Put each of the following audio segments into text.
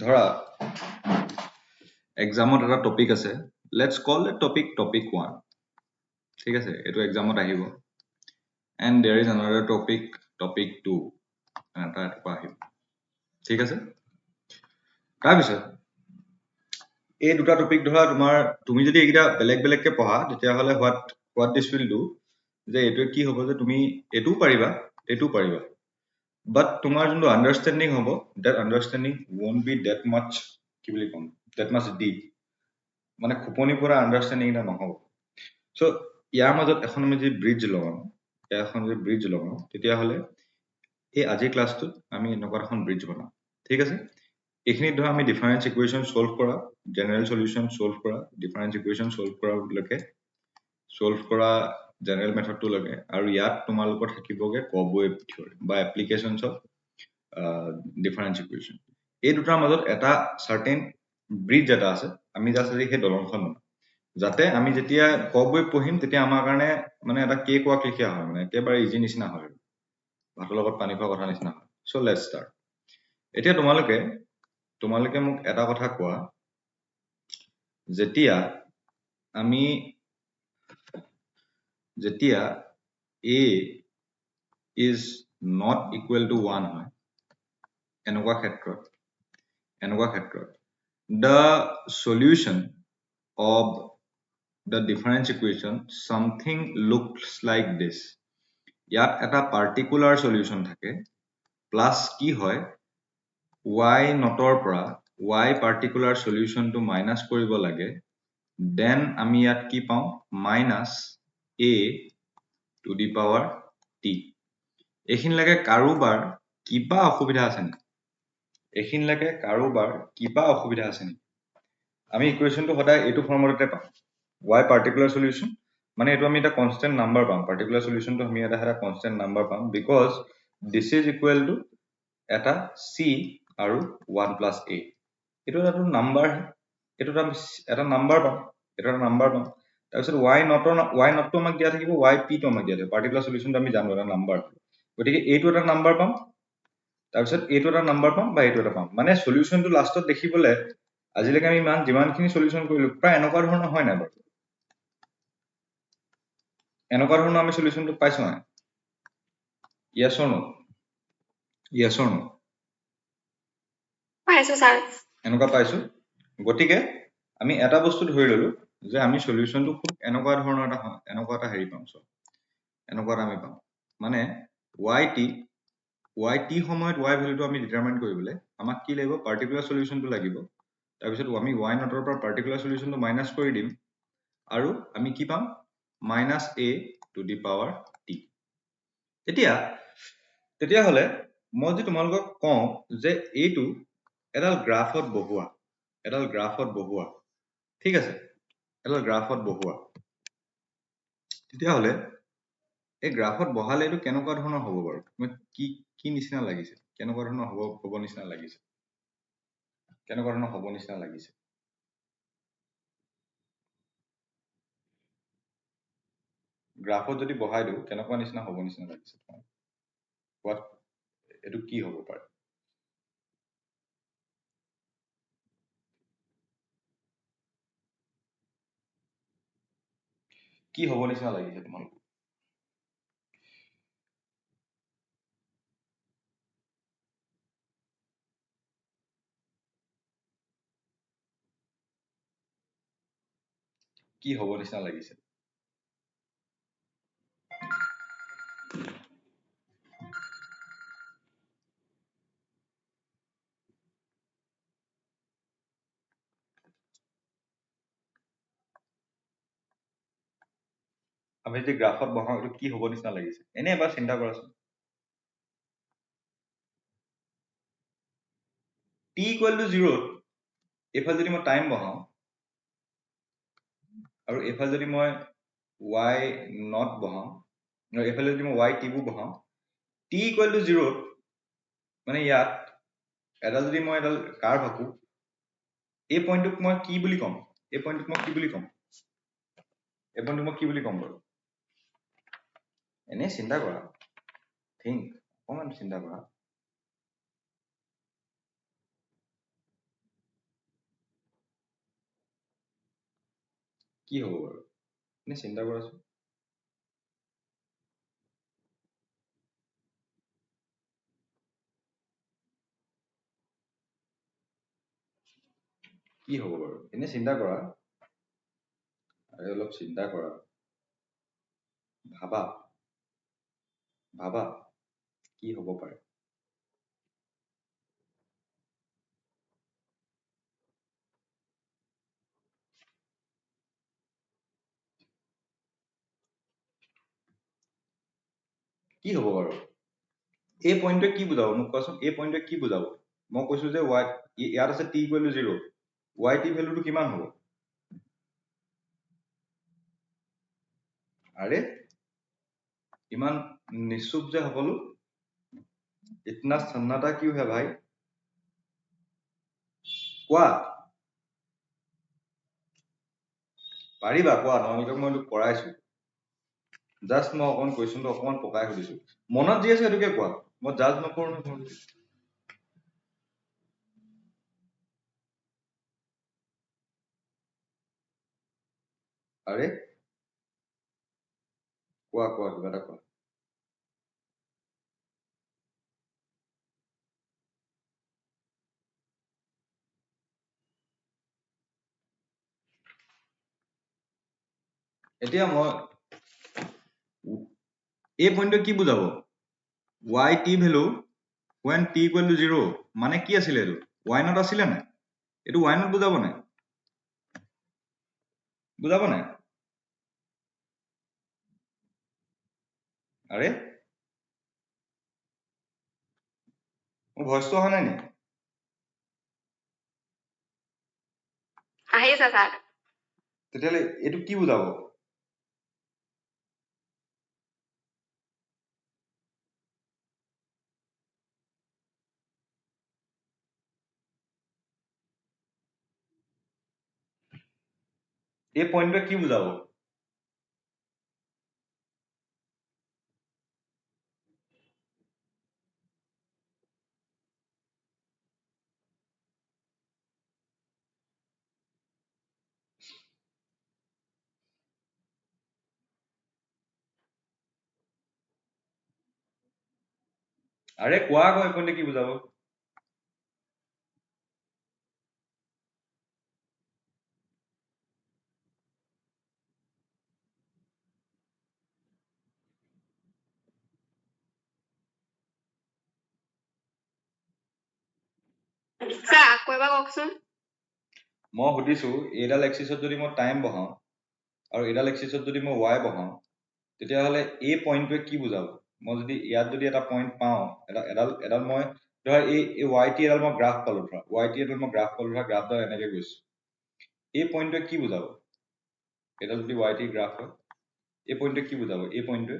ধৰা এক্সামত এটা টপিক আছে লেটস কল দ্য টপিক 1 ঠিক আছে এটো এক্সামত আহিব and there is another topic 2 এটা আহিব ঠিক আছে তাৰপিছত এই দুটা টপিক ধৰা তুমি যদি এইটা বেলেগ বেলেগকে পঢ়া তেতিয়া হলে what this will do যে এটো কি হ'ব যে তুমি এটো পাৰিবা but তোমাৰ যোনটো understanding হ'ব that understanding won't be that much কি বুলি কম that much deep মানে খুপনি পৰা understanding এটা নহব so ইয়াৰ মাজত এখন আমি যদি ব্ৰিজ লগাও তেতিয়া হলে এই আজি ক্লাছটোত আমি এনেকুৱা এখন ব্ৰিজ বনাম ঠিক আছে এইখিনি ধৰা আমি ডিফাৰেন্স ইকুৱেচন সলভ কৰা জেনাৰেল সলিউশন সলভ কৰা ডিফাৰেন্স ইকুৱেচন সলভ কৰা লৈকে সলভ কৰা জেনাৰেল মেথডটো লাগে আৰু ইয়াত তোমালোকৰ থাকিবগে কবৱেভ থিওৰি বা এপ্লিকেশনছ অফ ডিফাৰেন্স ইকুৱেচন এই দুটাৰ মাজত এটা সাৰ্টেন ব্ৰিজ এটা আছে আমি জাস্ট আজি সেই দলংখন যাতে আমি যেতিয়া কবৱেভ পঢ়িম তেতিয়া আমাৰ কাৰণে মানে এটা কেক ৱাক লিখা হয় মানে একেবাৰে ইজি নিচিনা হয় ভাতৰ লগত পানী খোৱা কথা নিচিনা হয় সো লেটস ষ্টাৰ্ট এতিয়া তোমালোকে মোক এটা কথা কোৱা যেতিয়া a is not equal to 1 হয় এনেকুৱা ক্ষেত্ৰত the solution of the difference equation something looks like this ইয়াত এটা particular solution থাকে plus কি হয় y নটৰ পৰা y particular solution to minus কৰিব লাগে then আমি ইয়াত কি পাওঁ minus a to the power t এইখিনিলৈকে কাৰোবাৰ কিবা অসুবিধা আছে নেকি আমি ইকুৱেচনটো সদায় এইটো ফৰ্মতে পাম y particular solution মানে এইটো আমি এটা কনস্ট্যান্ট নাম্বাৰ পাম particular solution টো আমি এটা কনস্ট্যান্ট নাম্বাৰ পাম because this is equal to এটা c আৰু 1 plus a এইটো এটা নাম্বাৰ এইটো এটা নাম্বাৰ পাম তাৰপিছত y not টো আমাক দিয়া থাকিব y p টো আমাক দিয়া থাকিব particular solution টো আমি জানো এটা নাম্বাৰ গতিকে এইটো এটা নাম্বাৰ পাম তাৰপিছত এইটো এটা নাম্বাৰ পাম বা এইটো এটা পাম মানে সলিউশনটো লাষ্টত দেখিবলে আজিলৈকে আমি যিমানখিনি সলিউশন কৰিলো প্ৰায় এনেকুৱা ধৰণৰ হয় নাই বাৰু এনেকুৱা ধৰণৰ আমি সলিউশনটো পাইছো নাই yes or no পাইছো স্যাৰ এনেকুৱা পাইছো গতিকে আমি এটা বস্তু ধৰি ললো যে আমি সলিউশনটো খুব এনেকুৱা ধৰণৰ এটা হেৰি পাম এনেকুৱা এটা আমি পাম মানে yt সময়ত y ভ্যালুটো আমি ডিটাৰমাইন কৰিবলৈ আমাক কি লাগিব পাৰ্টিকুলাৰ সলিউশনটো লাগিব তাৰপিছত আমি y নটৰ পৰা পাৰ্টিকুলাৰ সলিউশনটো মাইনাস কৰি দিম আৰু আমি কি পাম minus a to the power t তেতিয়া হলে মই যদি তোমালোকক কওঁ যে এইটো এডাল গ্ৰাফত বহুৱা ঠিক আছে এডাল গ্ৰাফত বহুৱা তেতিয়া হলে এই গ্ৰাফত বহালে এইটো কেনেকুৱা ধৰণৰ হ'ব বাৰু তুমি কি নিচিনা লাগিছে কেনেকুৱা ধৰণৰ হ'ব নিচিনা লাগিছে গ্ৰাফত যদি বহাই দিও কেনেকুৱা নিচিনা হ'ব নিচিনা লাগিছে তোমাৰ এটো কি হ'ব পাৰে কি হ'ব নিচিনা লাগিছে তোমালোকৰ কি হ'ব নিচিনা লাগিছে আমি যদি গ্ৰাফত বহাও এইটো কি হ'ব নিচিনা লাগিছে এনে এবাৰ চিন্তা কৰাচোন t equal to 0 এফালে যদি মই টাইম বহাও আৰু এফালে যদি মই y not বহাও আৰু এফালে যদি মই y t বহাও t equal to 0 মানে ইয়াত এটা যদি মই এডাল কাৰ্ভ আঁকো এই পইণ্টটোক মই কি বুলি ক'ম বাৰু এনে চিন্তা কৰা অকমান চিন্তা কৰা কি হ'ব বাৰু এনে চিন্তা কৰাচোন কি হ'ব বাৰু এনে চিন্তা কৰা আৰে অলপ চিন্তা কৰা ভাবা ভাবা কি হ'ব পাৰে কি হ'ব বাৰু এই পইণ্টটোৱে কি বুজাব মোক কোৱাচোন এই পইণ্টটোৱে কি বুজাব মই কৈছো যে y ইয়াত আছে t equal to 0 y t ভেলুটো কিমান হ'ব আৰে ইমান নিশ্চুপ যে সকলো ইতনা সন্নাটা কিয় হে ভাই কোৱা পাৰিবা কোৱা তোমালোকক মই কৰাইছো জাষ্ট মই অকণ কুৱেশ্যনটো অকণমান পকাই সুধিছো মনত যি আছে সেইটোকে কোৱা মই জাজ নকৰো নহয় আৰে কোৱা কোৱা কিবা এটা কোৱা এতিয়া মই এই পইণ্টটো কি বুজাব y t value when t equal to 0 মানে কি আছিলে এইটো y not আছিলে নাই এইটো y not বুজাব নাই আৰে মোৰ ভইচটো অহা নাই নি আহিছে ছাৰ তেতিয়াহ'লে এইটো কি বুজাব এই পইণ্টটোৱে কি বুজাব আৰে কোৱা আকৌ এই পইণ্টে কি বুজাব ছাৰ আকৌ এবাৰ কওকচোন মই সুধিছো এইডাল এক্সিছত যদি মই টাইম বহাও আৰু এইডাল এক্সিছত যদি মই y বহাও তেতিয়াহ'লে এই পইণ্টটোৱে কি বুজাব মই যদি ইয়াত যদি এটা পইণ্ট পাওঁ এডাল এডাল মই ধৰা এই y t এডাল মই গ্ৰাফ পালো ধৰা y t এডাল মই গ্ৰাফ পালো ধৰা গ্ৰাফডাল এনেকে গৈছে এই পইণ্টটোৱে কি বুজাব এডাল যদি y t গ্ৰাফ হয় এই পইণ্টটোৱে কি বুজাব এই পইণ্টটোৱে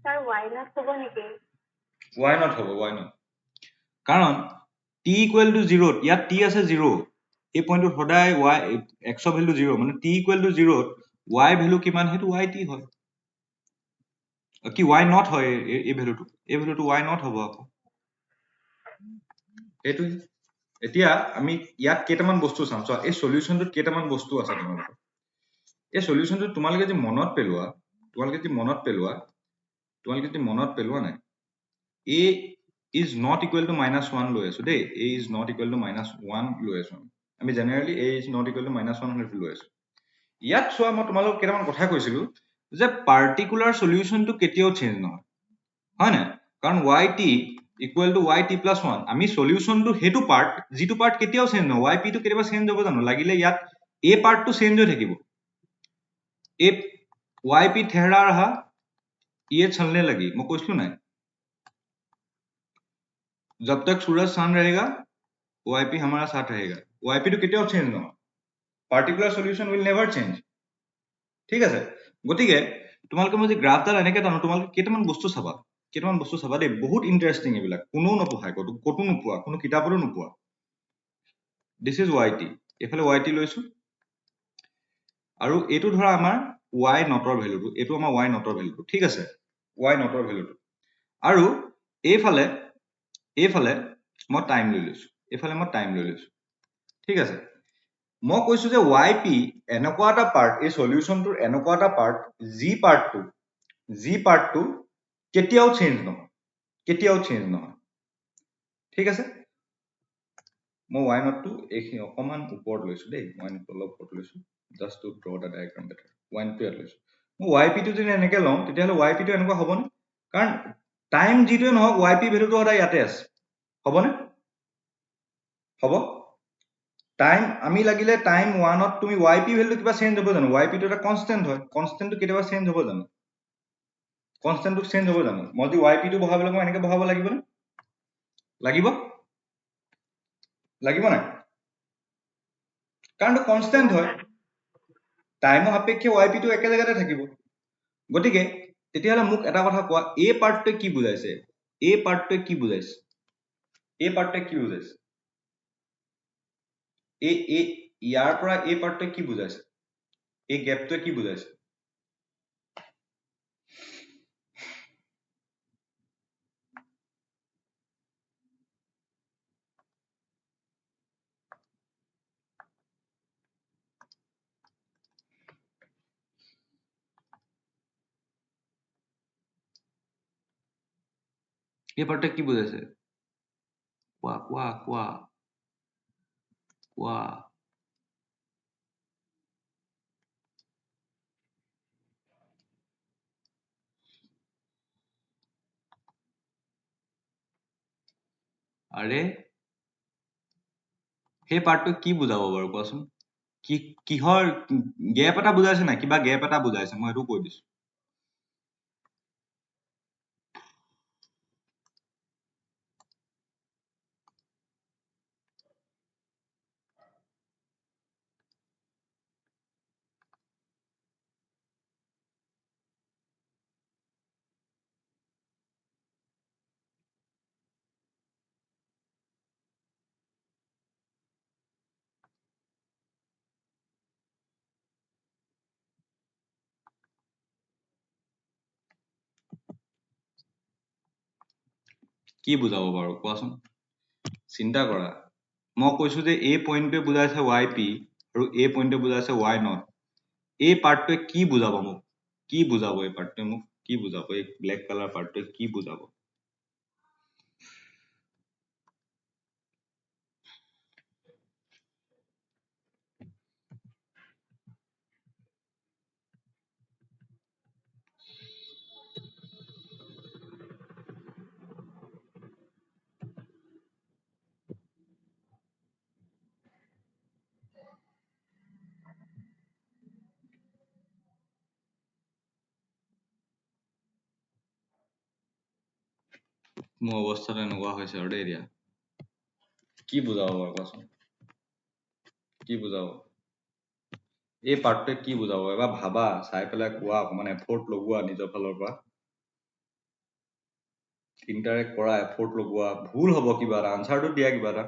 ছাৰ y not হ'ব নেকি y not হ'ব y not কাৰণ t ইকুৱেল টু 0 ইয়াত t আছে 0 এই পইণ্টটোত সদায় y x ৰ ভেলু 0 মানে t equal to 0 y value কিমান সেইটো y t হয় কি y not হয় এই ভেলুটো y not হ'ব আকৌ সেইটোৱে এতিয়া আমি ইয়াত কেইটামান বস্তু চাম চোৱা এই সলিউশনটোত কেইটামান বস্তু আছে তোমালোকৰ এই সলিউশনটো তোমালোকে যদি মনত পেলোৱা নাই a is not equal to -1 লৈ আছো দেই a is not equal to -1 লৈ আছো আমি generally a is not equal to -1 লৈ আছো ইয়াত চোৱা মই তোমালোকক কেইটামান কথা কৈছিলো যে পাৰ্টিকুলাৰ সলিউশনটো কেতিয়াও চেঞ্জ নহয় হয় না কাৰণ yt equal to yt plus 1 আমি সলিউশনটো সেইটো পাৰ্ট যিটো পাৰ্ট কেতিয়াও চেঞ্জ নহয় yp টো কেতিয়াবা চেঞ্জ হ'ব জানো লাগিলে ইয়াত a পাৰ্টটো চেঞ্জ হৈ থাকিব এই yp ठहरा रहा ये चलने लगी मैं কৈছিলো নাই जब तक सूरज शांत रहेगा yp हमारा साथ रहेगा yp টো কেতিয়াও চেঞ্জ নহয় particular solution will never change ঠিক আছে গতিকে তোমালোকে মই যে গ্ৰাফডাল এনেকে টানো তোমালোকে কেইটামান বস্তু চাবা দেই বহুত ইণ্টাৰেষ্টিং এইবিলাক কোনেও নপঢ়ায় ক'তো নোপোৱা কোনো কিতাপতো নোপোৱা দিছ ইজ yt এইফালে yt লৈছো আৰু এইটো ধৰা আমাৰ y নটৰ ভ্যালুটো, এইটো আমাৰ y নটৰ ভ্যালুটো, ঠিক আছে, y নটৰ ভ্যালুটো। আৰু এইফালে মই টাইম লৈ লৈছো, ঠিক আছে। মই কৈছো যে yp এনেকুৱা এটা পাৰ্ট, এই সলিউশনটোৰ এনেকুৱা এটা পাৰ্ট যি পাৰ্টটো কেতিয়াও চেঞ্জ নহয়, ঠিক আছে। মই y নটটো এইখিনি অকমান ওপৰত লৈছো দেই, y নটটো অলপ ওপৰত লৈছো, জাষ্ট টু ড্ৰ দা ডায়াগ্ৰাম বেটাৰ। y নটটো ইয়াত লৈছো। মই yp টো যদি এনেকে লওঁ তেতিয়াহ'লে yp টো এনেকুৱা হ'বনে? কাৰণ টাইম যিটোৱে নহওক yp ভ্যালুটো সদায় ইয়াতে আছে, হ'বনে? হ'ব। টাইম আমি লাগিলে টাইম 1 ত তুমি yp ভ্যালুটো কিবা চেঞ্জ হ'ব জানো? yp টো এটা কনস্ট্যান্ট হয়, কনস্ট্যান্টটো কেতিয়াবা চেঞ্জ হ'ব জানো? কনস্ট্যান্টটো চেঞ্জ হ'ব জানো? মই যদি yp টো বহাবলৈ মই এনেকে বহাব লাগিবনে? লাগিব নাই? কাৰণ কনস্ট্যান্ট হয়, টাইমৰ সাপেক্ষে yp টো একে জেগাতে থাকিব। গতিকে তেতিয়াহ'লে মোক এটা কথা কোৱা, এই পাৰ্টটোৱে কি বুজাইছে? এই পাৰ্টটোৱে কি বুজাইছে? ইয়াৰ পৰা এই পাৰ্টটোৱে কি বুজাইছে? এই গেপটোৱে কি বুজাইছে? এই পাৰ্টটোৱে কি বুজাইছে? কোৱা। আৰে সেই পাৰ্টটো কি বুজাব বাৰু কোৱাচোন? কিহৰ গেপ এটা বুজাইছে নাই? কিবা গেপ এটা বুজাইছে, মই এইটো কৈ দিছো। কি বুজাব বাৰু কোৱাচোন? চিন্তা কৰা, মই কৈছো যে এই পইণ্টটোৱে বুজাইছে yp আৰু এই পইণ্টটোৱে বুজাইছে y নট। এই পাৰ্টটোৱে কি বুজাব মোক? কি বুজাব এই পাৰ্টটোৱে মোক? কি বুজাব এই ব্লেক কালাৰ পাৰ্টটোৱে কি বুজাব? মোৰ অৱস্থাটো এনেকুৱা হৈছে আৰু দেই এতিয়া। কি বুজাব বাৰু কোৱাচোন? কি বুজাব? এই পাৰ্টটোৱে কি বুজাব? এবাৰ ভাবা, চাই পেলাই কোৱা, অকমান এফৰ্ট লগোৱা নিজৰ ফালৰ পৰা। ইণ্টাৰেক্ট কৰা, এফৰ্ট লগোৱা। ভুল হ'ব কিবা এটা, আনচাৰটো দিয়া কিবা এটা।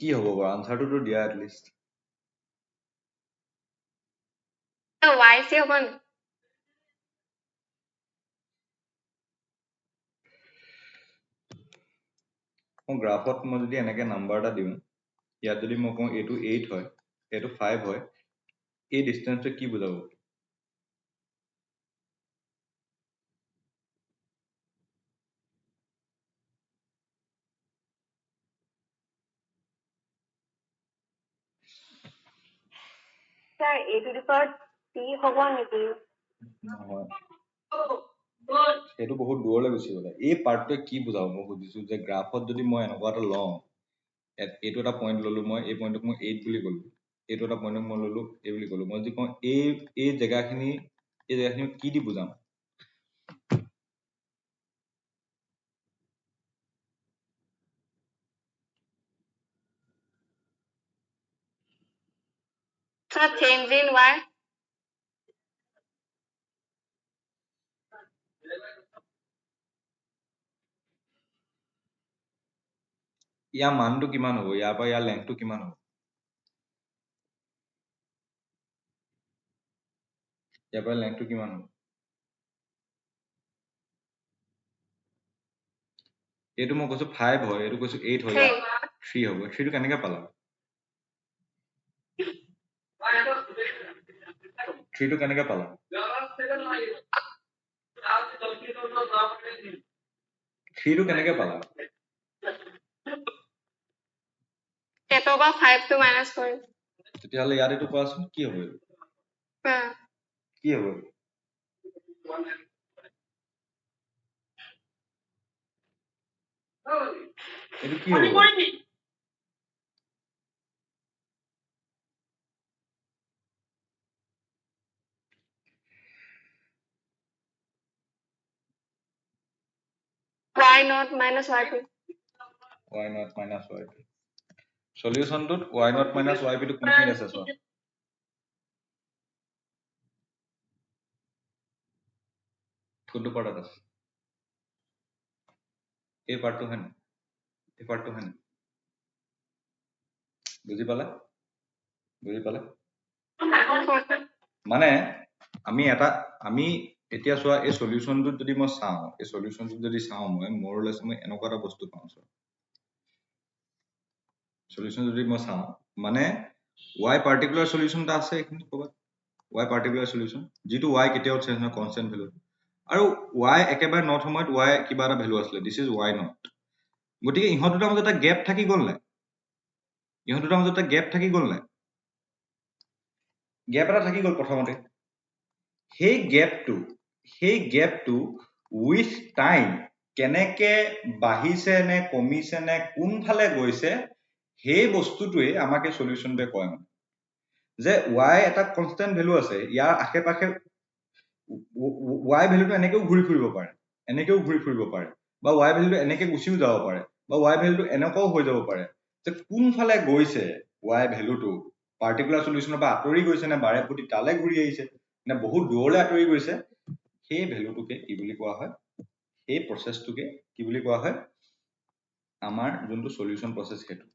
কি হ'ব বাৰু? আনচাৰটোতো দিয়া এটলিষ্ট। yc হ'ব নি? মই গ্ৰাফত মই যদি এনেকে নাম্বাৰ এটা দিওঁ, ইয়াত যদি মই কওঁ এইটো 8 হয়, এইটো 5 হয়, এই ডিষ্টেন্সটো কি বুজাব? Sir a to the power c হ'ব নেকি? নহয়, সেইটো বহুত দূৰলৈ গুচি গ'লে। এই পাৰ্টটোৱে কি বুজাব মই সুধিছো, যে গ্ৰাফত যদি মই এনেকুৱা এটা লওঁ, এইটো এটা পইণ্ট ললো, মই এই পইণ্টক মই 8 বুলি ক'লো, এইটো এটা পইণ্টক মই ললো এই বুলি ক'লো। মই যদি কওঁ এই জেগাখিনি কি দি বুজাম? Change in y. ইয়াৰ মানটো কিমান হ'ব ইয়াৰ পৰা ইয়াৰ লেংথটো কিমান হ'ব ইয়াৰ পৰা লেংথটো কিমান হ'ব এইটো মই কৈছো 5 হয় এইটো কৈছো 8 হয় 3 হ'ব 3 টো কেনেকৈ পালা 3 টো কেনেকৈ পালা 3 টো কেনেকৈ পালা এটো বা 5 টো মাইনাস কৰিম তেতিয়াহ'লে ইয়াত এইটো কোৱাচোন কি হ'ব কি হ'ব এইটো কি হ'ব y naught minus yp y naught minus yp সলিউশনটোত y naught minus yp টো কোনখিনিত আছে চোৱা কোনটো পাৰ্টত আছে এই পাৰ্টটো হয় এই পাৰ্টটো হয় বুজি পালা মানে আমি এতিয়া চোৱা এই সলিউশনটোত যদি মই চাওঁ এই সলিউশনটোত যদি চাওঁ মই মোৰলেছ মই এনেকুৱা এটা বস্তু পাওঁ চোৱা সলিউশন যদি মই চাওঁ মানে y পাৰ্টিকুলাৰ সলিউশন এটা আছে এইখিনি ক'বাত y পাৰ্টিকুলাৰ সলিউশন যিটো y কেতিয়াও চেঞ্জ নহয় কনস্ট্যান্ট ভ্যালু আৰু y একেবাৰে নট সময়ত y কিবা এটা ভ্যালু আছিলে দিস ইজ y নট গতিকে ইহঁত দুটাৰ মাজত এটা গ্যাপ থাকি গ'ল নাই ইহঁত দুটাৰ মাজত এটা গ্যাপ থাকি গ'ল নাই গ্যাপ এটা থাকি গ'ল প্ৰথমতে সেই গ্যাপটো উইথ টাইম কেনেকে বাঢ়িছে নে কমিছে নে কোনফালে গৈছে সেই বস্তুটোৱে আমাকে সলিউশনটোৱে কয় মানে যে y এটা কনস্ট্যান্ট ভ্যালু আছে ইয়াৰ আশে-পাশে y ভ্যালুটো এনেকেও ঘূৰি ফুৰিব পাৰে বা y ভ্যালুটো এনেকে গুচিও যাব পাৰে বা y ভ্যালুটো এনেকুৱাও হৈ যাব পাৰে যে কোনফালে গৈছে y ভ্যালুটো পাৰ্টিকুলাৰ সলিউশনৰ পৰা আঁতৰি গৈছে নে বাৰে প্ৰতি তালে ঘূৰি আহিছে নে বহুত দূৰলৈ আঁতৰি গৈছে সেই ভ্যালুটোকে কি বুলি কোৱা হয় সেই প্ৰসেসটোকে কি বুলি কোৱা হয় আমাৰ যোনটো সলিউশন প্ৰসেস সেইটো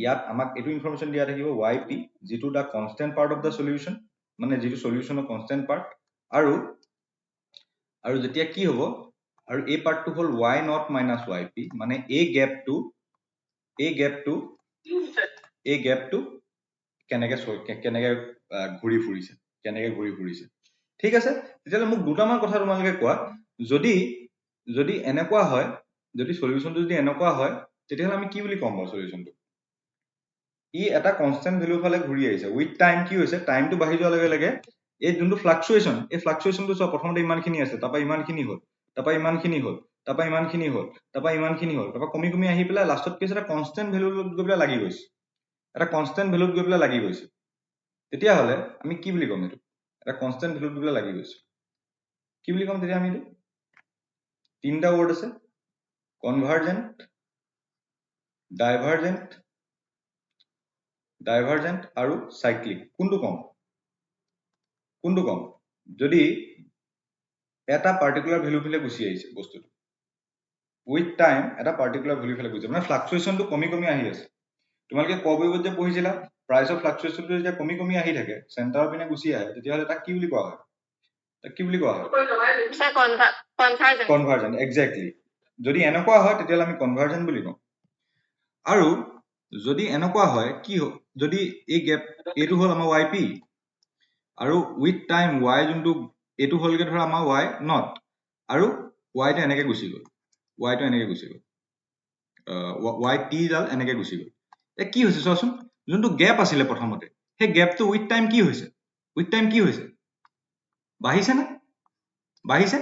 ইয়াত আমাক এইটো ইনফৰমেশন দিয়া থাকিব yp যেটো the constant part of the solution মানে যেটো সলিউশনৰ কনস্ট্যান্ট পাৰ্ট আৰু যেতিয়া কি হ'ব আৰু এই পাৰ্টটো হ'ল y naught minus yp মানে এই গ্যাপটো কেনেকে ঘূৰি ফুৰিছে ঠিক আছে তেতিয়াহ'লে মোক দুটামান কথা তোমালোকে কোৱা যদি এনেকুৱা হয় যদি সলিউশনটো যদি এনেকুৱা হয় তেতিয়াহ'লে আমি কি বুলি ক'ম বাৰু সলিউশনটো ই এটা কনস্ট্যান্ট ভ্যালু ফালে ঘূৰি আহিছে উইথ টাইম কি হৈছে টাইমটো বাঢ়ি যোৱাৰ লগে লগে এই যোনটো ফ্লাকচুৱেশ্যন এই ফ্লাকচুৱেশ্যনটো চোৱা প্ৰথমতে ইমানখিনি আছে তাৰপৰা ইমানখিনি হ'ল তাৰপৰা ইমানখিনি হ'ল তাৰপৰা ইমানখিনি হ'ল তাৰপৰা ইমানখিনি হ'ল তাৰপৰা কমি কমি আহি পেলাই লাষ্টত কি হৈছে এটা কনস্ট্যান্ট ভ্যালুত গৈ পেলাই লাগি গৈছে এটা কনস্ট্যান্ট ভ্যালুত গৈ পেলাই লাগি গৈছে তেতিয়াহ'লে আমি কি বুলি ক'ম এইটো এটা কনস্ট্যান্ট ভ্যালুত গৈ পেলাই লাগি গৈছে কি বুলি ক'ম তেতিয়া আমি তিনিটা ৱৰ্ড আছে কনভাৰ্জেন্ট ডাইভাৰজেন্ট আৰু সাইক্লিক কোনটো কম যদি এটা পাৰ্টিকুলাৰ ভ্যালু ফালে গুচি আহিছে বস্তুটো উইথ টাইম এটা পাৰ্টিকুলাৰ ভ্যালু ফালে গুচি মানে ফ্লাকচুৱেশ্যনটো কমি কমি আহি আছে তোমালোকে কবিবত যে পঢ়িছিলা প্ৰাইচ অফ ফ্লাকচুৱেশ্যনটো যেতিয়া কমি কমি আহি থাকে চেণ্টাৰৰ পিনে গুচি আহে তেতিয়াহ'লে তাক কি বুলি কোৱা হয় কনভাৰ্জেন্ট এক্স্যাক্টলি যদি এনেকুৱা হয় তেতিয়াহ'লে আমি কনভাৰ্জেন্ট বুলি কওঁ আৰু যদি এনেকুৱা হয় কি যদি এই গ্যাপ এইটো হ'ল আমাৰ yp আৰু উইথ টাইম y যোনটো এইটো হ'লগে ধৰা আমাৰ y নট আৰু y টো এনেকে গুচি গ'ল y t ডাল এনেকে গুচি গ'ল কি হৈছে চোৱাচোন যোনটো গ্যাপ আছিলে প্ৰথমতে সেই গ্যাপটো উইথ টাইম কি হৈছে বাঢ়িছে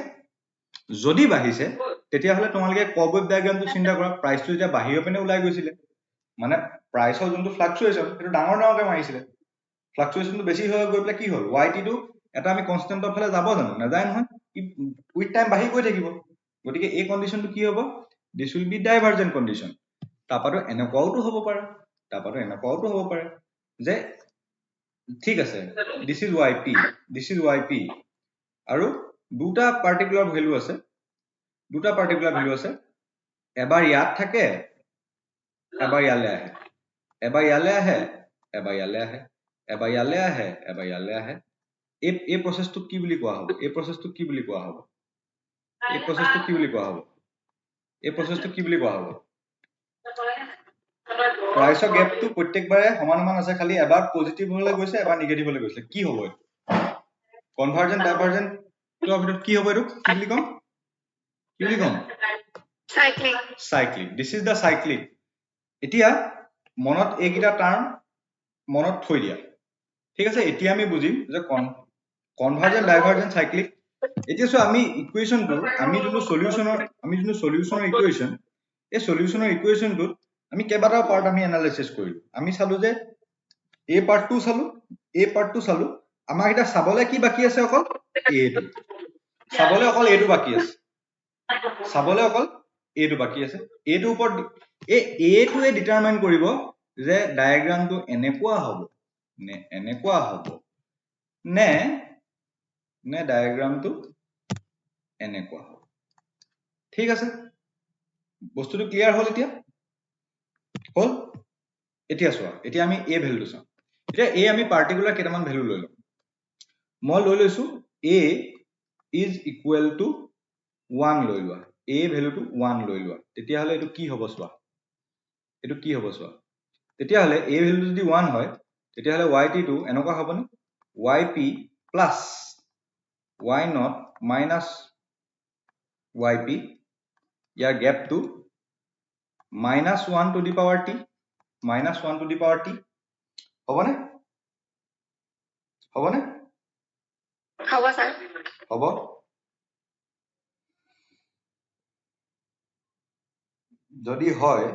যদি বাঢ়িছে তেতিয়াহ'লে তোমালোকে কবৱেব ডায়াগ্ৰামটো চিন্তা কৰা প্ৰাইচটো যেতিয়া বাহিৰৰ পিনে ওলাই গৈছিলে মানে প্ৰাইচৰ যোনটো ফ্লাকচুৱেশ্যন সেইটো ডাঙৰকে মাৰিছিলে ফ্লাকচুৱেশ্যনটো বেছি হৈ গৈ পেলাই কি হ'ল yt টো এটা আমি কনস্ট্যান্টৰ ফালে যাব জানো নাযায় নহয় উইথ টাইম বাঢ়ি গৈ থাকিব গতিকে এই কণ্ডিশ্যনটো কি হ'ব দিছ উইল বি ডাইভাৰজেন্ট কণ্ডিশ্যন তাৰপৰাটো এনেকুৱাওটো হ'ব পাৰে যে ঠিক আছে দিছ ইজ yp আৰু দুটা পাৰ্টিকুলাৰ ভ্যালু আছে এবাৰ ইয়াত থাকে এবাৰ ইয়ালৈ আহে, এবাৰ ইয়ালৈ আহে, এবাৰ ইয়ালৈ আহে, এবাৰ ইয়ালৈ আহে, এবাৰ ইয়ালৈ আহে। এই প্ৰসেসটোক কি বুলি কোৱা হ'ব? এই প্ৰসেসটোক কি বুলি কোৱা হ'ব? এই প্ৰসেসটোক কি বুলি কোৱা হ'ব? এই প্ৰসেসটোক কি বুলি কোৱা হ'ব? প্ৰাইচৰ গেপটো প্ৰত্যেকবাৰে সমান সমান আছে, খালি এবাৰ পজিটিভ হলে গৈছে, এবাৰ নিগেটিভ হলে গৈছে। কি হ'ব? কনভাৰ্জেন্ট ডাইভাৰ্জেন্ট টোৰ ভিতৰত কি হ'ব? এইটো কি বুলি কম? কি বুলি কম? Cyclic. Cyclic. This is the cyclic. এতিয়া মনত এইকেইটা টাৰ্ম মনত থৈ দিয়া, ঠিক আছে? এতিয়া আমি বুজিম যে কনভাৰ্জেন্ট ডাইভাৰ্জেন্ট সাইক্লিক। এতিয়া চোৱা, আমি ইকুৱেশ্যনটো আমি যোনটো সলিউশনৰ ইকুৱেশ্যন, এই সলিউশনৰ ইকুৱেশ্যনটোত আমি কেইবাটাও পাৰ্ট আমি এনালাইসিস কৰিলো। আমি চালো যে এই পাৰ্টটো চালো, এই পাৰ্টটো চালো, আমাক এটা চাবলে কি বাকি আছে? অকল এইটো চাবলে, অকল এইটো বাকি আছে, চাবলে অকল এইটো বাকি আছে। এইটোৰ ওপৰত এইটোৱে ডিটাৰমাইন কৰিব যে ডায়াগ্ৰামটো এনেকুৱা হ'ব নে এনেকুৱা হ'ব, নে নে ডায়াগ্ৰামটো এনেকুৱা হ'ব। ঠিক আছে, বস্তুটো ক্লিয়াৰ হ'ল? এতিয়া হ'ল? এতিয়া চোৱা, এতিয়া আমি a ভ্যালুটো চাম। এতিয়া a আমি পাৰ্টিকুলাৰ কেইটামান ভ্যালু লৈ লম। মই লৈ লৈছো a ইজ ইকুৱেল টু 1 লৈ লোৱা, a ভ্যালুটো 1 লৈ লোৱা। তেতিয়াহ'লে এইটো কি হ'ব চোৱা, এইটো কি হ'ব চোৱা। তেতিয়াহ'লে a ভ্যালুটো যদি 1 হয়, তেতিয়াহ'লে yt টো এনেকুৱা হ'বনে? yp plus y naught minus yp, ইয়াৰ গেপটো -1 to the power t, -1 to the power t হ'বনে? হ'বনে? হ'ব স্যাৰ। হ'ব। যদি হয়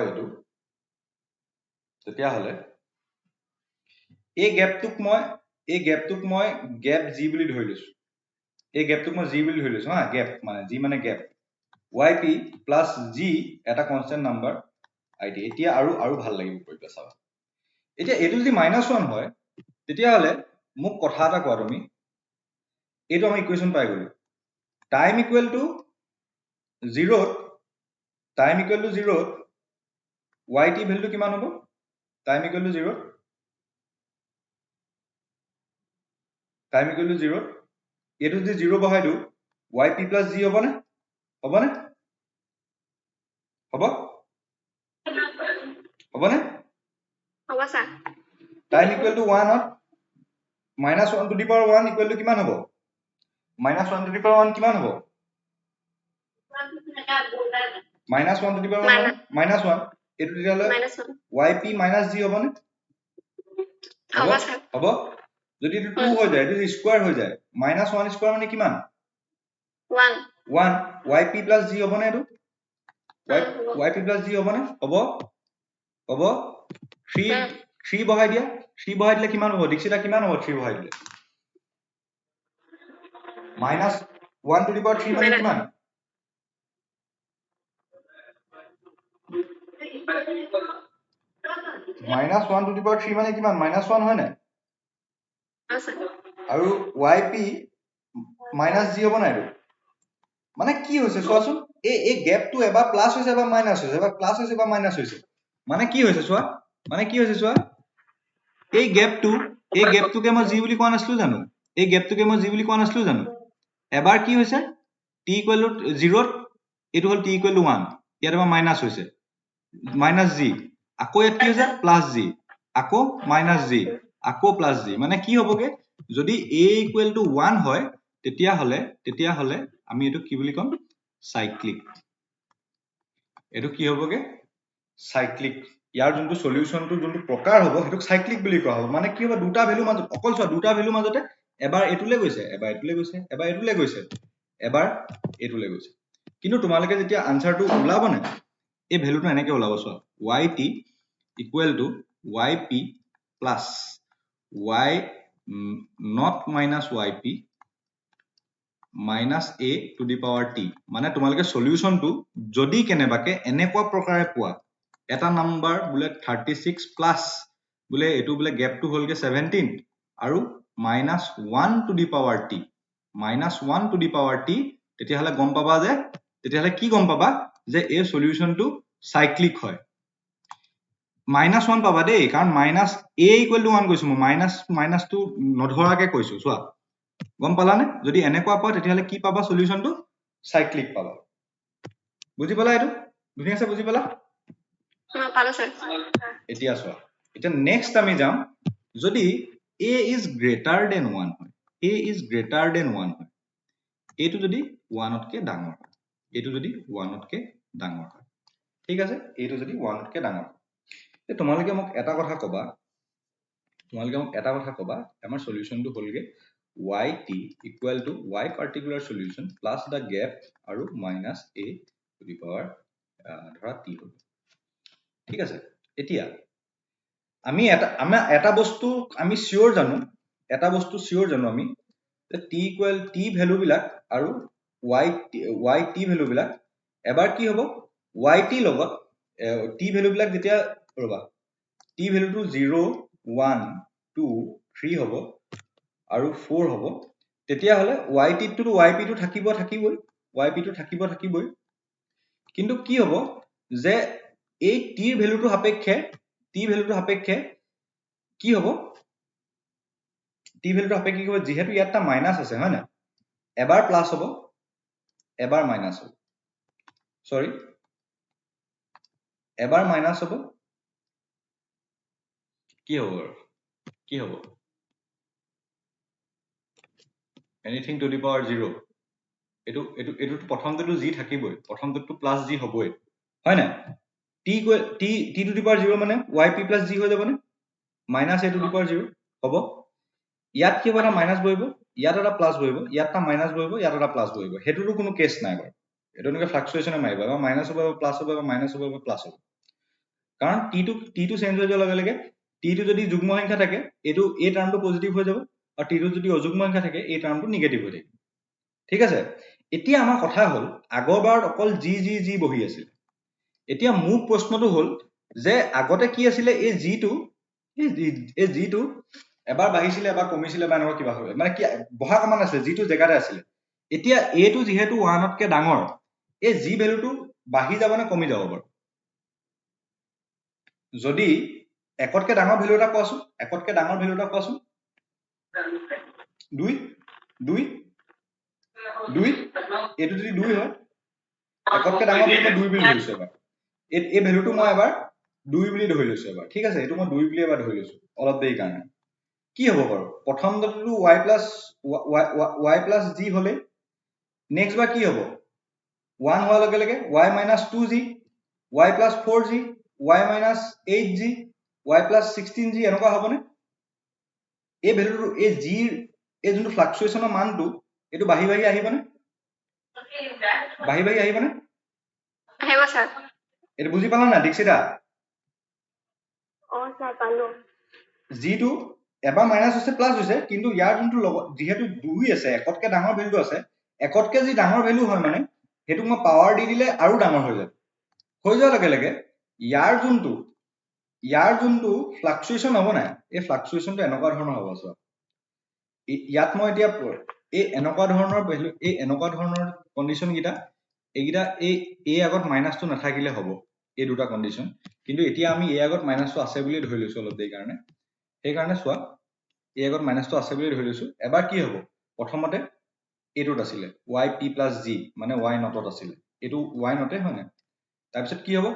এইটো, তেতিয়াহ'লে এই গেপটোক মই গেপ g বুলি ধৰি লৈছো। এই গেপটোক মই g বুলি ধৰি লৈছো, হা। গেপ মানে g মানে গেপ, yp প্লাছ g এটা কনষ্টেন্ট নাম্বাৰ id। এতিয়া আৰু ভাল লাগিব কৰি পেলাই চাবা। এতিয়া এইটো যদি -1 হয়, তেতিয়াহ'লে মোক কথা এটা কোৱা তুমি, এইটো আমি ইকুৱেশ্যন পাই গলো। Time equal to 0, time equal to 0, yt ভ্যালুটো কিমান হ'ব? Time equal to 0, time equal to 0, এইটো যদি 0 বহাই দিওঁ, yp প্লাছ g হ'বনে? হ'বনে? হ'ব? হ'বনে? হ'ব sir. Time equal to 1 to -1 to the power 1 equal to কিমান হ'ব? -1 টু দি পাৱাৰ 1 কিমান হ'ব? -1 টু দি পাৱাৰ 1 মানে -1। এইটো তেতিয়াহ'লে yp মাইনাছ g হ'বনে? হ'ব স্যাৰ। হ'ব। যদি এইটো 2 হৈ যায়, এইটো স্কোয়াৰ হৈ যায়, -1 স্কোয়াৰ মানে কিমান? 1 yp প্লাছ g হ'বনে? এইটো yp প্লাছ g হ'বনে? হ'ব। হ'ব। 3 বহাই দিয়া, 3 বহাই দিলে কিমান হ'ব? দীক্ষিতা কিমান হ'ব 3 বহাই দিলে? -1 টু দি পাৱাৰ 3 মানে কিমান? -1 টু দি পাৱাৰ 3 মানে কিমান? -1 হয় নাই? আৰু yp মাইনাছ g হ'ব নাই? এইটো মানে কি হৈছে চোৱাচোন, এই গেপটো এবাৰ প্লাছ হৈছে, এবাৰ মাইনাছ হৈছে, এবাৰ প্লাছ হৈছে, এবাৰ মাইনাছ হৈছে। মানে কি হৈছে চোৱা, এই গেপটোকে মই g বুলি কোৱা নাছিলো জানো? এই গেপটোকে মই g বুলি কোৱা নাছিলো জানো? এবাৰ কি হৈছে, t ইকুৱেল টু 0, এইটো হ'ল t ইকুৱেল টু 1, ইয়াত এবাৰ মাইনাছ হৈছে, মাইনাছ g, আকৌ ইয়াত কি হৈছে? প্লাছ g, আকৌ মাইনাছ g, আকৌ প্লাছ g। মানে কি হ'বগে, যদি a ইকুৱেল টু 1 হয়, তেতিয়াহ'লে আমি এইটো কি বুলি ক'ম? সাইক্লিক। এইটো কি হ'বগে? সাইক্লিক। ইয়াৰ যোনটো সলিউশনটো যোনটো প্ৰকাৰ হ'ব, সেইটোক সাইক্লিক বুলি কোৱা হ'ব। মানে কি হ'ব, দুটা ভ্যালু মাজত, অকল চোৱা দুটা ভ্যালু মাজতে এবাৰ এইটোলে গৈছে, এবাৰ এইটোলে গৈছে, এবাৰ এইটোলে গৈছে, এবাৰ এইটোলে গৈছে। কিন্তু তোমালোকে যেতিয়া আনসাৰটো ওলাব না, এই ভ্যালুটো এনেকে ওলাব চোৱা, yt equal to yp plus y naught minus yp minus a two the power t। মানে তোমালোকে সলিউশনটো যদি কেনেবাকে এনেকুৱা প্ৰকাৰে পোৱা, এটা নাম্বাৰ বোলে 36 প্লাছ বোলে এইটো বোলে গেপটো হ'লগে 17 আৰু -1 to the power t, -1 to the power t, তেতিয়াহ'লে গম পাবা যে, তেতিয়াহ'লে কি গম পাবা যে এই সলিউশনটো সাইক্লিক হয় -1 পাবা দেই কাৰণ -a = 1 কৈছো মই মাইনাসটো নধৰাকে কৈছো চোৱা গম পালানে যদি এনেকুৱা পাও তেতিয়াহলে কি পাবা সলিউশনটো সাইক্লিক পাবা বুজি পালা এটো ধুনিয়াছে বুজি পালা পালো স্যার এতিয়া চোৱা এতিয়া নেক্সট আমি যাম যদি a is greater than 1 হয় a is greater than 1 হয় এটো যদি 1 তকে ডাঙৰ হয় এটো যদি 1 তকে ডাঙৰ হয় ঠিক আছে এটো যদি 1 তকে ডাঙৰ তে তোমালোকে মোক এটা কথা কবা আমাৰ সলিউশনটো হলগে yt equal to y particular solution plus the gap আৰু minus a to the power ধৰা t হল ঠিক আছে এতিয়া আমি এটা বস্তু আমি শিওৰ জানো আমি t equal t ভ্যালু বিলাক আৰু yt ভ্যালু বিলাক এবাৰ কি হ'ব yt লগত t ভ্যালু বিলাক যেতিয়া ৰবা t ভ্যালুটো 0 1 2 3 হ'ব আৰু 4 হ'ব তেতিয়া হলে yt টো yp টো থাকিবই কিন্তু কি হ'ব যে এই t ভ্যালুটো সাপেক্ষে কি হ'ব t ভ্যালুটো সাপেক্ষে কি হ'ব যেহেতু ইয়াত মাইনাস আছে হয় না এবাৰ প্লাস হ'ব এবাৰ মাইনাস হ'ব সৰি এবাৰ মাইনাস হ'ব কি হ'ব anything to the power 0 এটো প্ৰথমটো g থাকিবই প্ৰথমটো প্লাস g হ'বই হয় না t to the power 0 মানে yp plus g হৈ যাব নে minus a to the power 0 হ'ব ইয়াত কি এটা মাইনাস বহিব ইয়াত এটা প্লাস বহিব ইয়াত এটা মাইনাস বহিব ইয়াত এটা প্লাস বহিব হেতুটো কোনো কেস নাই বাৰু এটো এনেকৈ ফ্লাকচুৱেচনে মাৰিব বা মাইনাস হ'ব প্লাস হ'ব বা মাইনাস হ'ব প্লাস হ'ব কাৰণ t টো চেঞ্জ হৈ যোৱাৰ লগে লগে t টো যদি যুগ্ম সংখ্যা থাকে এটো এই টাৰ্মটো পজিটিভ হৈ যাব আৰু t টো যদি অযুগ্ম সংখ্যা থাকে এই টাৰ্মটো নিগেটিভ হৈ থাকিব ঠিক আছে এতিয়া আমাৰ কথা হল আগৰবাৰত অকল g বহি আছিল এতিয়া মোৰ প্ৰশ্নটো হল যে আগতে কি আছিলে এই g টো এবাৰ বাঢ়িছিলে এবাৰ কমিছিলে বা এনেকুৱা কিবা হয় মানে কি বহা কমা নাছিলে যিটো জেগাতে আছিলে এতিয়া a টো যেহেতু 1 তকে ডাঙৰ এই g ভ্যালুটো বাঢ়ি যাব নে কমি যাব বাৰু যদি একতকে ডাঙৰ ভ্যালু এটা কোৱাচোন দুই এটো যদি 2 হয় একতকে ডাঙৰ বুলি মই 2 বুলি ধৰিছো এবাৰ এই ভ্যালুটো মই এবাৰ 2 বুলি ধৰি লৈছো এবাৰ ঠিক আছে এটো মই 2 বুলি এবাৰ ধৰি লৈছো অলপ দেৰি কাৰণে কি হ'ব বাৰু প্ৰথমটো y plus g হলে নেক্সট বাৰ কি হ'ব 1 হোৱাৰ লগে লগে y minus 2g y plus 4g y minus 8g y plus 16g এনেকুৱা হ'বনে এই ভ্যালুটো এই g এই যোনটো ফ্লাকচুৱেচনৰ মানটো এটো বাঢ়ি আহিবনে আহিব স্যাৰ এটো বুজি পালা না দীক্ষিতা স্যাৰ পালো g টো এবাৰ মাইনাস হৈছে প্লাস হৈছে কিন্তু ইয়াৰ যোনটো যেহেতু 2 আছে একতকে ডাঙৰ ভ্যালু আছে একতকে যি ডাঙৰ ভ্যালু হয় মানে হেতু মই পাৱাৰ দি দিলে আৰু ডাঙৰ হৈ যাব হৈ যোৱাৰ লগে লগে ইয়াৰ যোনটো ফ্লাকচুৱেচন হ'ব না এই ফ্লাকচুৱেচনটো এনেকুৱা ধৰণৰ হ'ব চোৱা ইয়াত মই এতিয়া এই এনেকুৱা ধৰণৰ কন্ডিশন এইগিটা এই আগত মাইনাসটো নাথাকিলে হ'ব এই দুটা কন্ডিশন কিন্তু এতিয়া আমি এই আগত মাইনাসটো আছে বুলি ধৰি লৈছো অলপ দেৰি কাৰণে সেই কাৰণে চোৱা এই আগত মাইনাসটো আছে বুলি ধৰি লৈছো এবাৰ কি হ'ব প্ৰথমতে এটোত আছিলে yp plus g মানে y নটত আছিলে এটো y নটে হয় না তাৰপিছত কি হ'ব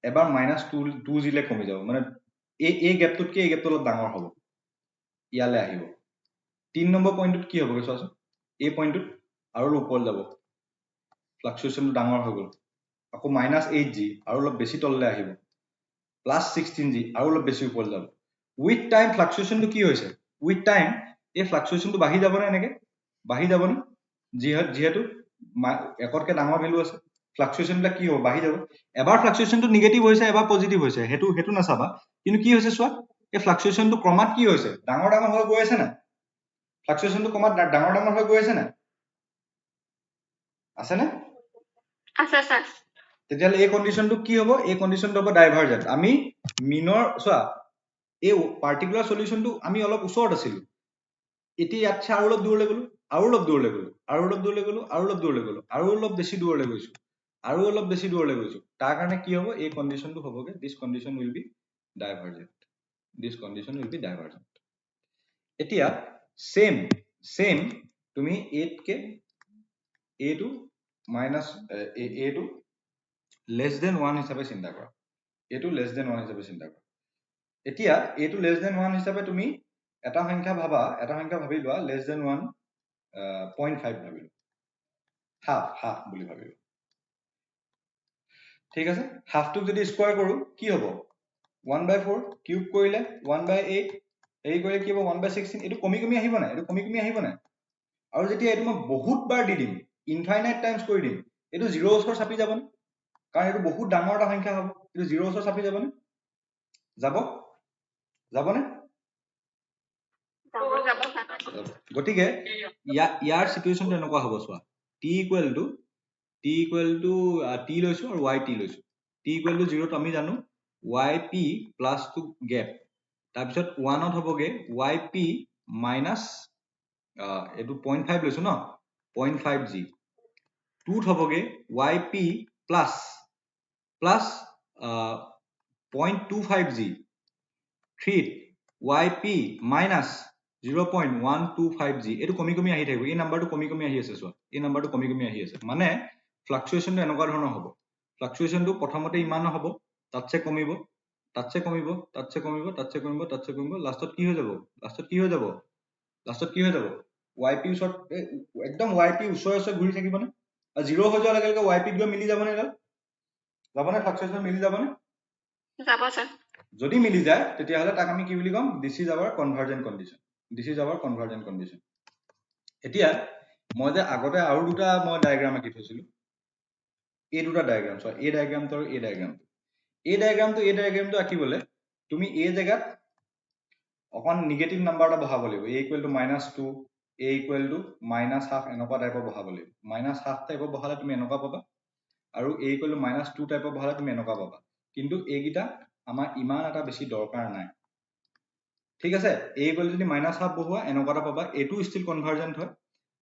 এবাৰ -2g লে কমি যাব মানে এই গ্যাপটোতকে এই গ্যাপটো অলপ ডাঙৰ হ'ব ইয়ালে আহিব 3 নম্বৰ পইণ্টত কি হ'ব চোৱাচোন এই পইণ্টত আৰু ওপৰলৈ যাব ফ্লাকচুৱেচনটো ডাঙৰ হৈ গ'ল আকৌ -8g আৰু অলপ বেছি তললৈ আহিব +16g আৰু অলপ বেছি ওপৰলৈ যাব উইথ টাইম ফ্লাকচুৱেচনটো কি হৈছে উইথ টাইম এই ফ্লাকচুৱেচনটো বাঢ়ি যাব নে এনেকে বাঢ়ি যাব নে যেহেতু একতকে ডাঙৰ ভ্যালু আছে ফ্লাকচুৱেচন বিলাক কি হ'ব বাঢ়ি যাব এবাৰ ফ্লাকচুৱেচনটো নিগেটিভ হৈছে এবাৰ পজিটিভ হৈছে হেতু নাচাবা কিন্তু কি হৈছে চোৱা এই ফ্লাকচুৱেচনটো ক্ৰমাত কি হৈছে ডাঙৰ হৈ গৈ আছে না ফ্লাকচুৱেচনটো ক্ৰমাত ডাঙৰ হৈ গৈ আছে না আছে নে আছে স্যার তেতিয়াহলে এই কন্ডিশনটো কি হ'ব এই কন্ডিশনটো হ'ব ডাইভাৰজেন্ট আমি মিনৰ চোৱা এই পাৰ্টিকুলাৰ সলিউশনটো আমি অলপ ওচৰত আছিলো এতিয়া ইয়াত আৰু অলপ দূৰলৈ গলো আৰু অলপ দূৰলৈ গলো আৰু অলপ দূৰলৈ গলো আৰু অলপ দূৰলৈ গলো আৰু অলপ বেছি দূৰলৈ গৈছো আৰু অলপ বেছি দূৰলৈ গৈছো তাৰ কাৰণে কি হ'ব এই কন্ডিশনটো হ'বগে দিস কন্ডিশন উইল বি ডাইভাৰজেন্ট এতিয়া সেম তুমি 8 কে a টো মাইনাস a টো less than 1 হিচাপে চিন্তা কৰা a টো less than 1 হিচাপে চিন্তা কৰা এতিয়া a টো less than 1 হিচাপে তুমি এটা সংখ্যা ভাবি লোৱা less than 1 0.5 ভাবিলো হাফ বুলি ভাবিলো ঠিক আছে হাফটো যদি স্কয়াৰ কৰো কি হ'ব 1/4 কিউব কৰিলে 1/8 এই কৰিলে কি হ'ব 1/16 এটো কমি আহিব না আৰু যেতিয়া এটো মই বহুত বাৰ দি দিম ইনফাইনাইট টাইমছ কৰি দিম এটো 0 ওচৰ চাপি যাব না কাৰণ এটো বহুত ডাঙৰ এটা সংখ্যা হ'ব এটো 0 ওচৰ চাপি যাব না যাবনে গতিকে ইয়াৰ সিচুৱেশনটো এনেকুৱা হ'ব চোৱা t equal to t লৈছো আৰু yt লৈছো t equal to 0 ত আমি জানো yp plus to gap তাৰপিছত 1 ত হ'বগে yp minus এটো 0.5 লৈছো ন 0.5 g 2 ত হ'বগে yp plus 0.25 g 3 yp minus 0.125 g এটো কমি আহি থাকিব এই নাম্বাৰটো কমি আহি আছে চোৱা এই নাম্বাৰটো কমি আহি আছে মানে ফ্লাকচুৱেচনটো এনেকুৱা ধৰণৰ হ'ব ফ্লাকচুৱেচনটো প্ৰথমতে ইমান হ'ব তাতছে কমিব লাষ্টত কি হৈ যাব yp ওচৰত একদম yp ওচৰে ঘূৰি থাকিব নে আৰু 0 হৈ যোৱাৰ লগে লগে yp গৈ মিলি যাব নে যাবনে ফ্লাকচুৱেচন মিলি যাবনে যাব স্যাৰ যদি মিলি যায় তেতিয়াহলে তাক আমি কি বুলি কম দিস ইজ আৱাৰ কনভাৰজেন্ট কন্ডিশন এতিয়া মই যে আগতে আৰু দুটা মই ডায়াগ্ৰাম আঁকি থৈছিলো এই দুটা ডায়াগ্ৰাম চোৱা এই ডায়াগ্ৰামটো আৰু এই ডায়াগ্ৰামটো আঁকিবলে তুমি এই জায়গাত অকন নিগেটিভ নাম্বাৰ এটা বহাব লাগিব a equal to -2 a equal to -half এনেকুৱা টাইপৰ বহাব লাগিব -half টাইপৰ বহালে তুমি এনেকুৱা পাবা আৰু a equal to -2 টাইপৰ বহালে তুমি এনেকুৱা পাবা কিন্তু এইগিটা আমাৰ ইমান এটা বেছি দৰকাৰ নাই ঠিক আছে a equal to যদি -half বহোৱা এনেকুৱা এটা পাবা এটো ষ্টিল কনভাৰজেন্ট হয়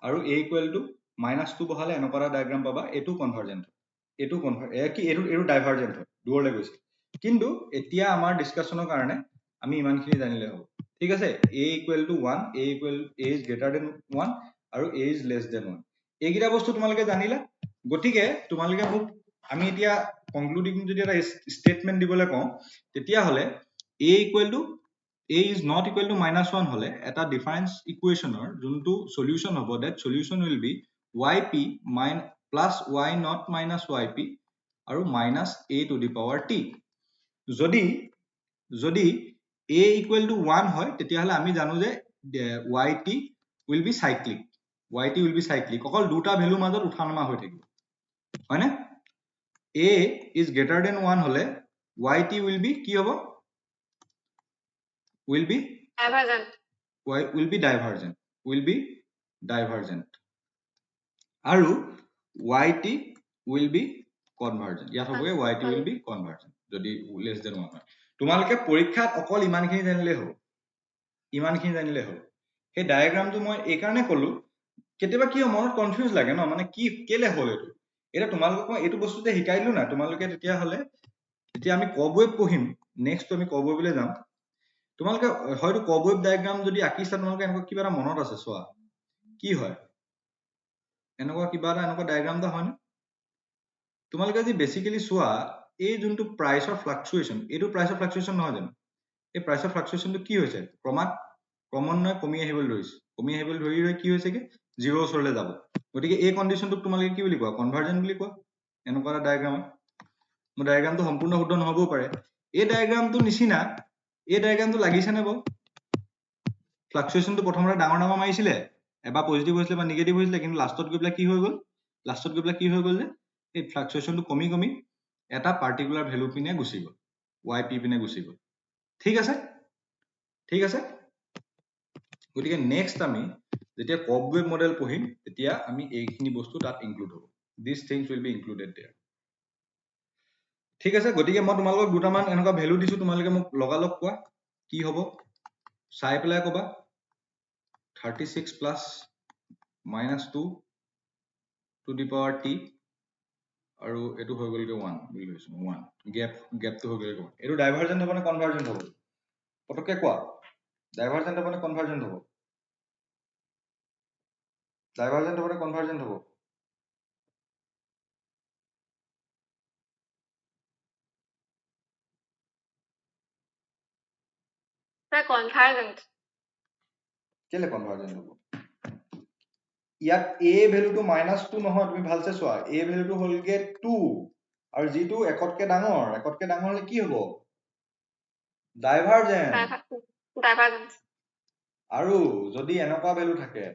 আৰু a equal to -2 বহালে এনেকুৱা এটা ডায়াগ্ৰাম পাবা এটো কনভাৰজেন্ট এটো ডাইভাৰজেন্ট হয় দূৰলৈ গৈছে কিন্তু এতিয়া আমাৰ ডিসকাশনৰ কাৰণে আমি ইমানখিনি জানিলে হ'ব ঠিক আছে a equal to 1 a is greater than 1 আৰু a is less than 1 এইগিটা বস্তু তোমালোকে জানিলা গতিকে তোমালোকে মোক আমি এতিয়া কনক্লুডিং যদি এটা স্টেটমেন্ট দিবলৈ কওঁ তেতিয়া হলে a is not equal to -1 হলে এটা ডিফাৰেন্স ইকুৱেচনৰ যোনটো সলিউশন হ'ব that solution will be yp plus y not minus yp আৰু minus a to the power t যদি a equal to 1 হয় তেতিয়াহলে আমি জানো যে yt will be cyclic অকল দুটা ভ্যালুৰ মাজত উঠানমা হৈ থাকিব হয়নে a is greater than 1 হলে yt will be কি হ'ব will be divergent আৰু yt will be convergent ইয়াত হ'বগে yt will be convergent যদি less than 1 হয় তোমালোকে পৰীক্ষাত অকল ইমানখিনি জানিলে হ'ব সেই ডায়াগ্ৰামটো মই এই কাৰণে ক'লো কেতিয়াবা কি মনত কনফিউজ লাগে ন মানে কি কেলে হ'ল এটো এটা তোমালোকক মই এটো বস্তু যে শিকাইলো না তোমালোকে তেতিয়া হলে যেতিয়া আমি কবৱেব পঢ়িম নেক্সট আমি কবৱেবলে যাম তোমালোকে হয়তো কবৱেব ডায়াগ্ৰাম যদি আঁকিছা তোমালোকে এনেকুৱা কিবা এটা মনত আছে চোৱা কি হয় এনেকুৱা কিবা এটা এনেকুৱা ডায়াগ্ৰাম এটা হয় না তোমালোকে যদি বেসিক্যালি চোৱা এই যোনটো প্ৰাইসৰ ফ্লাকচুৱেচন এটো প্ৰাইসৰ ফ্লাকচুৱেচন নহয় জানো এই প্ৰাইসৰ ফ্লাকচুৱেচনটো কি হৈছে ক্ৰমান্বয়ে কমি আহিবলৈ ধৰি কি হৈছেগে 0 ওচৰলৈ যাব গতিকে এই কন্ডিশনটোক তোমালোকে কি বুলি কোৱা কনভাৰজেন্ট বুলি কোৱা এনেকুৱা এটা ডায়াগ্ৰাম মোৰ ডায়াগ্ৰামটো সম্পূৰ্ণ শুদ্ধ নহবও পাৰে এই ডায়াগ্ৰামটো নিচিনা এই ডায়াগ্ৰামটো লাগিছে নে বাৰু ফ্লাকচুৱেচনটো প্ৰথমতে ডাঙৰ মাৰিছিলে এবাৰ পজিটিভ হৈছিলে বা নিগেটিভ হৈছিলে কিন্তু লাষ্টত গৈ পেলাই কি হৈ গ'ল যে এই ফ্লাকচুৱেচনটো কমি এটা পাৰ্টিকুলাৰ ভ্যালু পিনে গুচি গ'ল yp পিনে গুচি গ'ল ঠিক আছে গতিকে নেক্সট আমি যেতিয়া কবৱেব মডেল পঢ়িম তেতিয়া আমি এইখিনি বস্তু তাত ইনক্লুড হ'ব these things will be included there ঠিক আছে গতিকে মই তোমালোকক দুটামান এনেকুৱা ভ্যালু দিছো তোমালোকে মোক লগালগ কোৱা কি হ'ব চাই পেলাই কবা 36 plus -2 to the power t আৰু এটো হৈ গলকে 1 বুলি লৈছো 1 গ্যাপটো হৈ গলকে 1 এটো ডাইভাৰজেন্ট হ'ব নে কনভাৰজেন্ট হ'ব পটকে কোৱা ডাইভাৰজেন্ট হ'ব নে কনভাৰজেন্ট হ'ব ডাইভাৰজেন্ট হ'ব নে কনভাৰজেন্ট হ'ব কনভাৰ্জেন্ট কেলে কনভাৰজেন্ট হ'ব ইয়াত a ভ্যালুটো -2 নহয় তুমি ভালছে চোৱা a ভ্যালুটো হলকে 2 আৰু যেটো একতকে ডাঙৰ হলে কি হ'ব ডাইভাৰজেন্ট ডাইভাৰজেন্ট আৰু যদি এনেকুৱা ভ্যালু থাকে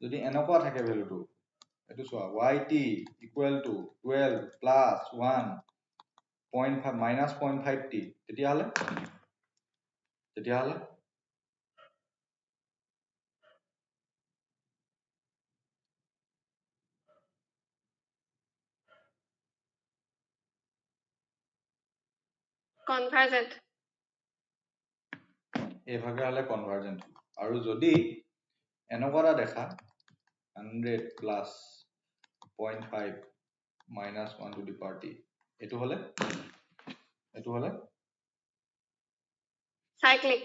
যদি এনেকুৱা থাকে ভ্যালুটো এটো চোৱা yt = 12 plus 1 0.5 minus 0.5t তেতিয়াহলে কনভাৰ্জেন্ট এইভাগে হলে কনভাৰজেন্ট আৰু যদি এনেকুৱা এটা দেখা 100 plus 0.5 minus 1 to the power t এটো হলে সাইক্লিক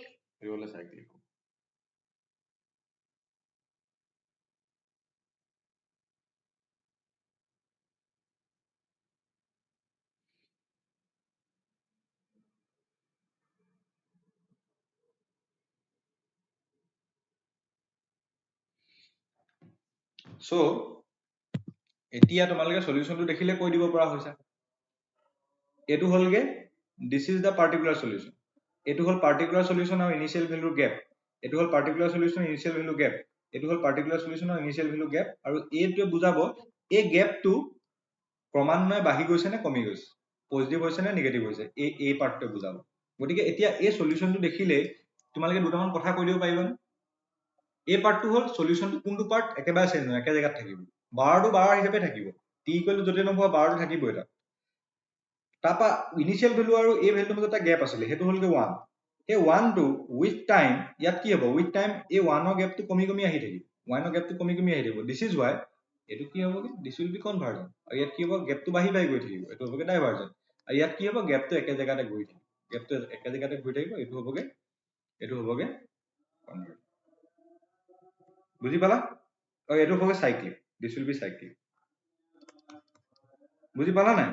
সাইক্লিক সো এতিয়া তোমালোকে সলিউশনটো দেখিলে কৈ দিব পৰা হৈছে এটো হলগে this is the particular solution এটো হল পাৰ্টিকুলাৰ সলিউশন আৰু ইনিশিয়াল ভ্যালুৰ গ্যাপ এটো হল particular solution initial value gap এটো হল পাৰ্টিকুলাৰ সলিউশন আৰু ইনিশিয়াল ভ্যালু গ্যাপ আৰু এইটোৱে বুজাব এই গ্যাপটো ক্ৰমান্বয়ে বাঢ়ি গৈছে নে কমি গৈছে পজিটিভ হৈছে নে নেগেটিভ হৈছে এই পাৰ্টটো বুজাব গতিকে এতিয়া এই সলিউশনটো দেখিলে তোমালোকে দুটামান কথা কৈ দিব পাৰিবা এই পাৰ্টটো হল সলিউশনটো কোনটো পাৰ্ট একেবাৰে চেঞ্জ নহয় একে জায়গাত থাকিব বাৰটো বাৰ হিচাপে থাকিব t = যতে নোপোৱা বাৰটো থাকিব এটা তাপা ইনিশিয়াল ভ্যালু আৰু এই ভ্যালুৰ মাজত এটা গ্যাপ আছিলে হেতু হলকে 1 এই 1 টো উইথ টাইম ইয়াত কি হ'ব উইথ টাইম এই 1 ৰ গ্যাপটো কমি কমি আহি থাকিব 1 ৰ গ্যাপটো কমি কমি আহি থাকিব দিস ইজ হোৱাই এটো কি হ'বগে দিস উইল বি কনভাৰজেন্ট আৰু ইয়াত কি হ'ব গ্যাপটো বাঢ়ি বাঢ়ি গৈ থাকিব এটো হ'বগে ডাইভাৰজেন্ট আৰু ইয়াত কি হ'ব গ্যাপটো একে জায়গাতে ঘূৰি থাকিব এটো হ'বগে কনভাৰজেন্ট বুজি পালা আৰু এটো হ'বগে cyclic this will be cyclic বুজি পালা নাই